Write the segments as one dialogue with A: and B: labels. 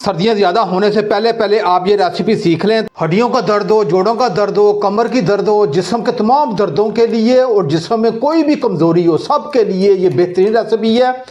A: सर्दियाँ ज़्यादा होने से पहले पहले आप ये रेसिपी सीख लें। हड्डियों का दर्द हो, जोड़ों का दर्द हो, कमर की दर्द हो, जिस्म के तमाम दर्दों के लिए और जिस्म में कोई भी कमज़ोरी हो, सब के लिए ये बेहतरीन रेसिपी है।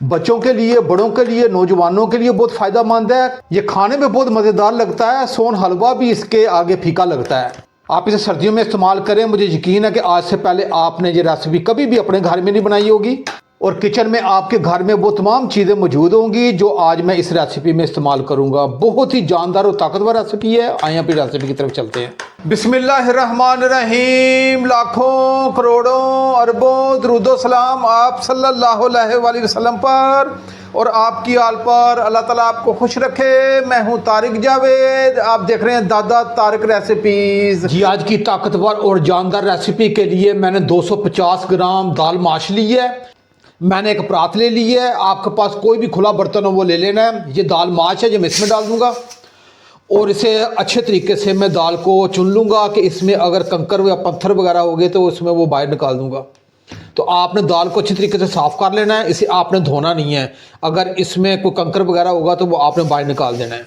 A: बच्चों के लिए, बड़ों के लिए, नौजवानों के लिए बहुत फ़ायदेमंद है। ये खाने में बहुत मज़ेदार लगता है। सोन हलवा भी इसके आगे फीका लगता है। आप इसे सर्दियों में इस्तेमाल करें। मुझे यकीन है कि आज से पहले आपने ये रेसिपी कभी भी अपने घर में नहीं बनाई होगी और किचन में आपके घर में वो तमाम चीज़ें मौजूद होंगी जो आज मैं इस रेसिपी में इस्तेमाल करूंगा। बहुत ही जानदार और ताकतवर रेसिपी है। आइए अपनी रेसिपी की तरफ चलते हैं। बिस्मिल्लाहिर्रहमानिर्रहीम। लाखों करोड़ों अरबों दरूदो सलाम आप सल्लल्लाहु अलैहि वसल्लम पर और आपकी आल पर। अल्लाह ताला आपको खुश रखे। मैं हूं तारिक जावेद, आप देख रहे हैं दादा तारिक रेसिपीज़। जी, आज की ताकतवर और जानदार रेसिपी के लिए मैंने 250 ग्राम दाल माश ली है। मैंने एक परात ले ली है। आपके पास कोई भी खुला बर्तन हो वो ले लेना है। ये दाल माश है जो मैं इसमें डाल दूंगा और इसे अच्छे तरीके से मैं दाल को चुन लूँगा कि इसमें अगर कंकर या पत्थर वगैरह हो गए तो उसमें वो बाहर निकाल दूँगा। तो आपने दाल को अच्छी तरीके से साफ़ कर लेना है। इसे आपने धोना नहीं है। अगर इसमें कोई कंकर वगैरह होगा तो वो आपने बाहर निकाल देना है।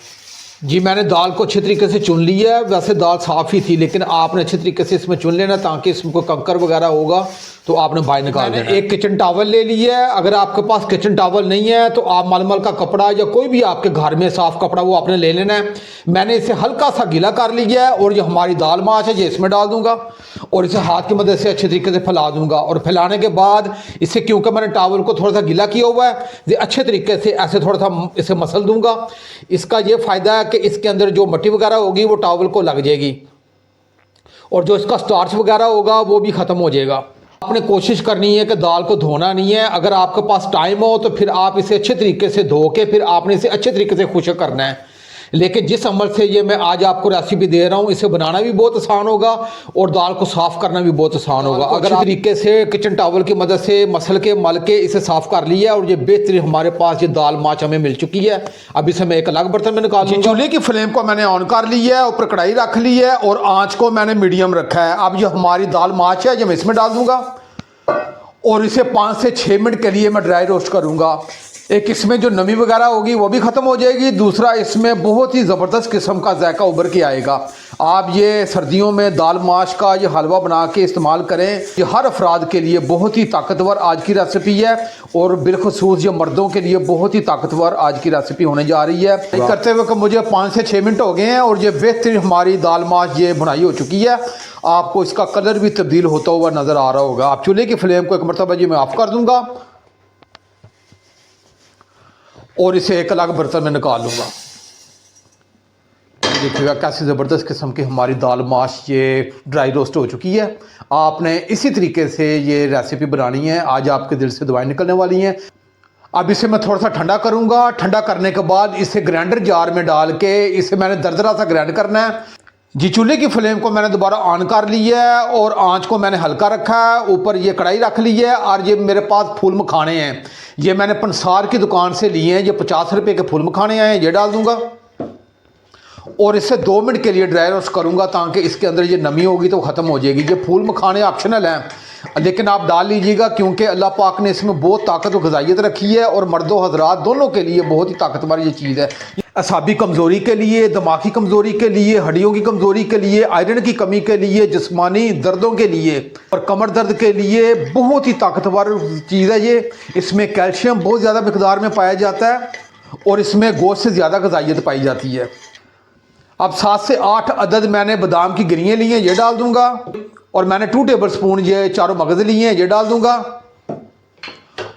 A: जी, मैंने दाल को अच्छे तरीके से चुन लिया है। वैसे दाल साफ़ ही थी लेकिन आपने अच्छे तरीके से इसमें चुन लेना ताकि इसमें कोई कंकर वगैरह होगा तो आपने बाहर निकाल देना। एक किचन टॉवल ले लिया है। अगर आपके पास किचन टॉवल नहीं है तो आप मलमल का कपड़ा या कोई भी आपके घर में साफ़ कपड़ा वो आपने ले लेना है। मैंने इसे हल्का सा गीला कर लिया है और जो हमारी दाल माश है ये इसमें डाल दूंगा और इसे हाथ की मदद से अच्छे तरीके से फैला दूंगा। और फैलाने के बाद इसे, क्योंकि मैंने टॉवल को थोड़ा सा गीला किया हुआ है, ये अच्छे तरीके से ऐसे थोड़ा सा इसे मसल दूंगा। इसका ये फ़ायदा है कि इसके अंदर जो मिट्टी वगैरह होगी वो टॉवल को लग जाएगी और जो इसका स्टार्च वगैरह होगा वो भी ख़त्म हो जाएगा। आपने कोशिश करनी है कि दाल को धोना नहीं है। अगर आपके पास टाइम हो तो फिर आप इसे अच्छे तरीके से धो के फिर आपने इसे अच्छे तरीके से खुश्क करना है। लेकिन जिस अमल से ये मैं आज आपको रेसिपी दे रहा हूँ इसे बनाना भी बहुत आसान होगा और दाल को साफ़ करना भी बहुत आसान होगा। अगर आप तरीके से किचन टॉवल की मदद से मसल के इसे साफ़ कर लिया और ये बेहतरीन हमारे पास ये दाल माश हमें मिल चुकी है। अब इसे मैं एक अलग बर्तन में निकाल लूँगा। चूल्हे की फ्लेम को मैंने ऑन कर लिया है, ऊपर कढ़ाई रख ली है और आँच को मैंने मीडियम रखा है। अब ये हमारी दाल माश है जो मैं इसमें डाल दूँगा और इसे 5 से 6 मिनट के लिए मैं ड्राई रोस्ट करूँगा। एक इसमें जो नमी वगैरह होगी वो भी ख़त्म हो जाएगी। दूसरा, इसमें बहुत ही ज़बरदस्त किस्म का जायका उभर के आएगा। आप ये सर्दियों में दाल माश का ये हलवा बना के इस्तेमाल करें। ये हर अफराद के लिए बहुत ही ताकतवर आज की रेसिपी है और बिलखसूस ये मर्दों के लिए बहुत ही ताकतवर आज की रेसिपी होने जा रही है। करते हुए मुझे 5 से 6 मिनट हो गए हैं और ये बेहतरीन हमारी दाल माश ये बुनाई हो चुकी है। आपको इसका कलर भी तब्दील होता हुआ नज़र आ रहा होगा। आप चूल्हे की फ्लेम को एक मरतबा जी मैं ऑफ़ कर दूँगा और इसे एक अलग बर्तन में निकाल लूँगा। देखिएगा कैसी ज़बरदस्त किस्म की हमारी दाल माश ये ड्राई रोस्ट हो चुकी है। आपने इसी तरीके से ये रेसिपी बनानी है। आज आपके दिल से दुआएं निकलने वाली हैं। अब इसे मैं थोड़ा सा ठंडा करूँगा। ठंडा करने के बाद इसे ग्राइंडर जार में डाल के इसे मैंने दरदरा सा ग्राइंड करना है। जी, चूल्हे की फ्लेम को मैंने दोबारा ऑन कर ली है और आंच को मैंने हल्का रखा है। ऊपर ये कढ़ाई रख ली है और ये मेरे पास फूल मखाने हैं। ये मैंने पंसार की दुकान से लिए हैं। ये 50 रुपये के फूल मखाने हैं। ये डाल दूंगा और इसे 2 मिनट के लिए ड्राई रोस्ट करूंगा ताकि इसके अंदर ये नमी होगी तो ख़त्म हो जाएगी। ये फूल मखाने ऑप्शनल हैं लेकिन आप डाल लीजिएगा क्योंकि अल्लाह पाक ने इसमें बहुत ताकत और ग़िज़ाइयत रखी है और मर्दों हजरात दोनों के लिए बहुत ही ताकतवर ये चीज़ है। असाबी कमज़ोरी के लिए, दिमागी कमज़ोरी के लिए, हड्डियों की कमज़ोरी के लिए, आयरन की कमी के लिए, जिस्मानी दर्दों के लिए और कमर दर्द के लिए बहुत ही ताकतवर चीज़ है ये। इसमें कैल्शियम बहुत ज़्यादा मिकदार में पाया जाता है और इसमें गोश्त से ज़्यादा ग़िज़ाइयत पाई जाती है। अब 7 से 8 अदद मैंने बादाम की गिरियाँ ली हैं, ये डाल दूँगा और मैंने 2 टेबल स्पून ये चारों मगज़ लिए हैं, ये डाल दूँगा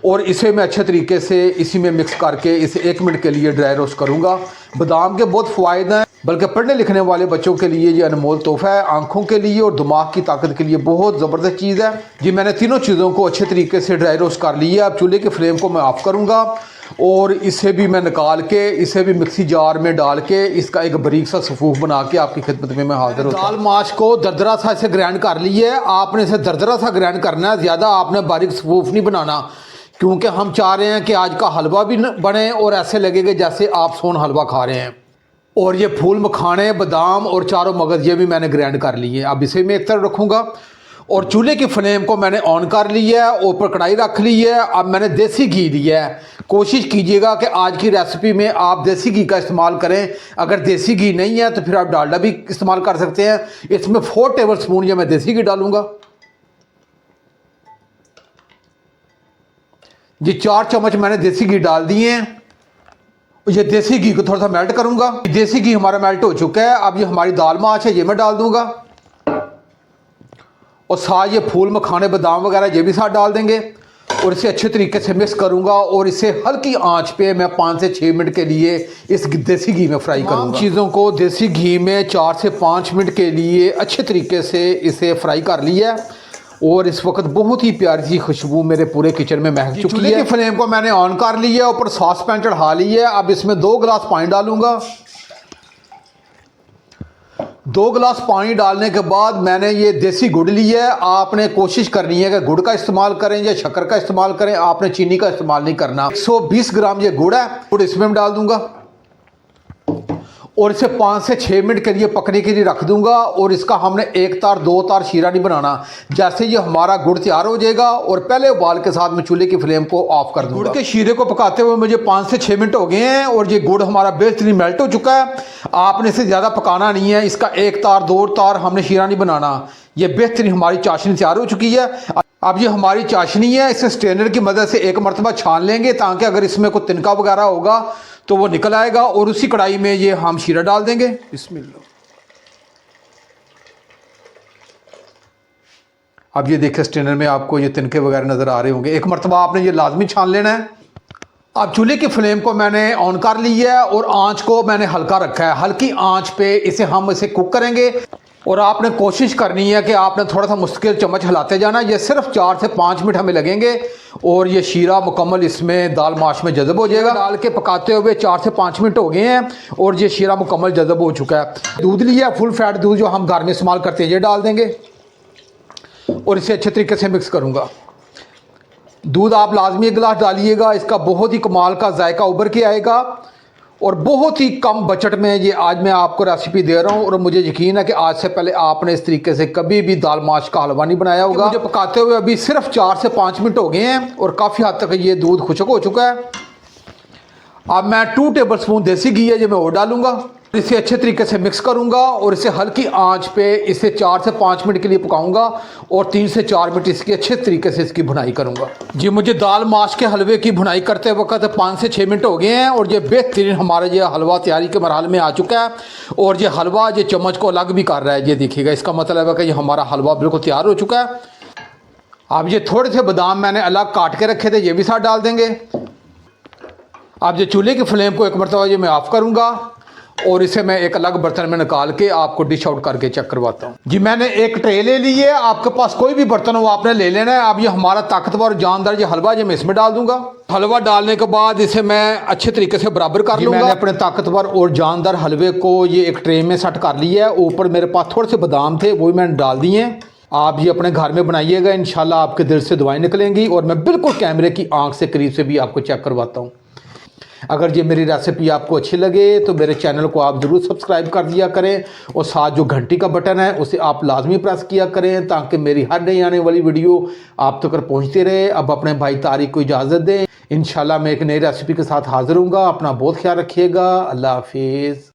A: और इसे मैं अच्छे तरीके से इसी में मिक्स करके इसे 1 मिनट के लिए ड्राई रोस्ट करूँगा। बादाम के बहुत फ़ायदे हैं, बल्कि पढ़ने लिखने वाले बच्चों के लिए ये अनमोल तोहफ़ा है। आँखों के लिए और दिमाग की ताकत के लिए बहुत ज़बरदस्त चीज़ है। जी, मैंने तीनों चीज़ों को अच्छे तरीके से ड्राई रोस्ट कर लिया। अब चूल्हे की फ्लेम को मैं ऑफ़ करूँगा और इसे भी मैं निकाल के इसे भी मिक्सी जार में डाल के इसका एक बारीक सा सफूफ बना के आपकी खिदमत में मैं हाजिर हूँ। दाल माश को दरदरा सा इसे ग्राइंड कर लिया है। आपने इसे दरदरा सा ग्राइंड करना है, ज़्यादा आपने बारीक सफूफ नहीं बनाना क्योंकि हम चाह रहे हैं कि आज का हलवा भी बने और ऐसे लगेगा जैसे आप सोन हलवा खा रहे हैं। और ये फूल मखाने, बादाम और चारों मगज़ ये भी मैंने ग्राइंड कर लिए। अब इसे मैं एक तरफ रखूँगा और चूल्हे की फ्लेम को मैंने ऑन कर लिया है, ऊपर कढ़ाई रख ली है। अब मैंने देसी घी लिया है। कोशिश कीजिएगा कि आज की रेसिपी में आप देसी घी का इस्तेमाल करें। अगर देसी घी नहीं है तो फिर आप डालडा भी इस्तेमाल कर सकते हैं। इसमें 4 टेबल स्पून ये मैं देसी घी डालूंगा जी। 4 चम्मच मैंने देसी घी डाल दिए हैं। ये देसी घी को थोड़ा सा मेल्ट करूंगा। देसी घी हमारा मेल्ट हो चुका है। अब ये हमारी दाल माश है, ये मैं डाल दूंगा और साथ ये फूल मखाने बादाम वगैरह ये भी साथ डाल देंगे और इसे अच्छे तरीके से मिक्स करूंगा और इसे हल्की आंच पे मैं 5 से 6 मिनट के लिए इस देसी घी में फ्राई करूंगा। चीज़ों को देसी घी में 4 से 5 मिनट के लिए अच्छे तरीके से इसे फ्राई कर लिया और इस वक्त बहुत ही प्यारी सी खुशबू मेरे पूरे किचन में महक चुकी है। चूल्हे की फ्लेम को मैंने ऑन कर लिया, ऊपर सॉस पैन चढ़ा ली है। अब इसमें 2 गिलास पानी डालूंगा। 2 गिलास पानी डालने के बाद मैंने ये देसी गुड़ लिया है। आपने कोशिश करनी है कि गुड़ का इस्तेमाल करें या शक्कर का इस्तेमाल करें, आपने चीनी का इस्तेमाल नहीं करना। 120 ग्राम ये गुड़ है, गुड़ इसमें मैं डाल दूंगा और इसे 5 से 6 मिनट के लिए पकने के लिए रख दूंगा। और इसका हमने 1 तार 2 तार शीरा नहीं बनाना। जैसे ये हमारा गुड़ तैयार हो जाएगा और पहले उबाल के साथ मैं चूल्हे की फ्लेम को ऑफ कर दूंगा। गुड़ के शीरे को पकाते हुए मुझे 5 से 6 मिनट हो गए हैं और ये गुड़ हमारा बेहतरीन मेल्ट हो चुका है। आपने इसे ज़्यादा पकाना नहीं है। इसका 1 तार 2 तार हमने शीरा नहीं बनाना। ये बेहतरीन हमारी चाशनी तैयार हो चुकी है। अब ये हमारी चाशनी है, इसे स्ट्रेनर की मदद से एक मरतबा छान लेंगे ताकि अगर इसमें कोई तिनका वगैरह होगा तो वो निकल आएगा और उसी कढ़ाई में ये हम शीरा डाल देंगे। बिस्मिल्लाह। अब ये देखिए स्ट्रेनर में आपको ये तिनके वगैरह नज़र आ रहे होंगे। एक मरतबा आपने ये लाजमी छान लेना है। अब चूल्हे की फ्लेम को मैंने ऑन कर ली है और आंच को मैंने हल्का रखा है। हल्की आंच पे हम इसे कुक करेंगे और आपने कोशिश करनी है कि आपने थोड़ा सा मुश्किल चम्मच हिलाते जाना। ये सिर्फ 4 से 5 मिनट हमें लगेंगे और ये शीरा मुकम्मल इसमें दाल माश में जज़ब हो जाएगा। डाल के पकाते हुए 4 से 5 मिनट हो गए हैं और ये शीरा मुकम्मल जज़ब हो चुका है। दूध लिया फुल फैट दूध जो हम घर में इस्तेमाल करते हैं, ये डाल देंगे और इसे अच्छे तरीके से मिक्स करूँगा। दूध आप लाजमी 1 गिलास डालिएगा, इसका बहुत ही कमाल का जायका उभर के आएगा और बहुत ही कम बजट में ये आज मैं आपको रेसिपी दे रहा हूँ। और मुझे यकीन है कि आज से पहले आपने इस तरीके से कभी भी दाल माश का हलवा नहीं बनाया होगा। मुझे पकाते हुए अभी सिर्फ 4 से 5 मिनट हो गए हैं और काफ़ी हद तक ये दूध खुश्क हो चुका है। अब मैं 2 टेबल स्पून देसी घी है जो मैं और डालूंगा। इसे अच्छे तरीके से मिक्स करूंगा और इसे हल्की आंच पे इसे 4 से 5 मिनट के लिए पकाऊंगा और 3 से 4 मिनट इसकी अच्छे तरीके से इसकी भुनाई करूंगा जी। मुझे दाल माश के हलवे की भुनाई करते वक्त 5 से 6 मिनट हो गए हैं और ये बेहतरीन हमारा ये हलवा तैयारी के मरहल में आ चुका है और ये हलवा ये चम्मच को अलग भी कर रहा है। ये देखिएगा, इसका मतलब है कि ये हमारा हलवा बिल्कुल तैयार हो चुका है। अब ये थोड़े से बादाम मैंने अलग काट के रखे थे, ये भी साथ डाल देंगे। अब ये चूल्हे की फ्लेम को एक मरतबा ये मैं ऑफ़ करूँगा और इसे मैं एक अलग बर्तन में निकाल के आपको डिश आउट करके चेक करवाता हूँ जी। मैंने एक ट्रे ले ली है, आपके पास कोई भी बर्तन हो आपने ले लेना है। अब ये हमारा ताकतवर जानदार ये हलवा जो मैं इसमें डाल दूंगा। हलवा डालने के बाद इसे मैं अच्छे तरीके से बराबर कर लूँगा। मैंने अपने ताकतवर और जानदार हलवे को ये एक ट्रे में सेट कर लिया है। ऊपर मेरे पास थोड़े से बादाम थे, वो भी मैंने डाल दिए हैं। आप ये अपने घर में बनाइएगा, इंशाल्लाह आपके दिल से दुआएं निकलेंगी और मैं बिल्कुल कैमरे की आंख से करीब से भी आपको चेक करवाता हूँ। अगर ये मेरी रेसिपी आपको अच्छी लगे तो मेरे चैनल को आप ज़रूर सब्सक्राइब कर दिया करें और साथ जो घंटी का बटन है उसे आप लाजमी प्रेस किया करें ताकि मेरी हर नई आने वाली वीडियो आप तक पहुंचती रहे। अब अपने भाई तारिक को इजाज़त दें। इंशाल्लाह मैं एक नई रेसिपी के साथ हाज़िर हूँगा। अपना बहुत ख्याल रखिएगा। अल्लाह हाफिज़।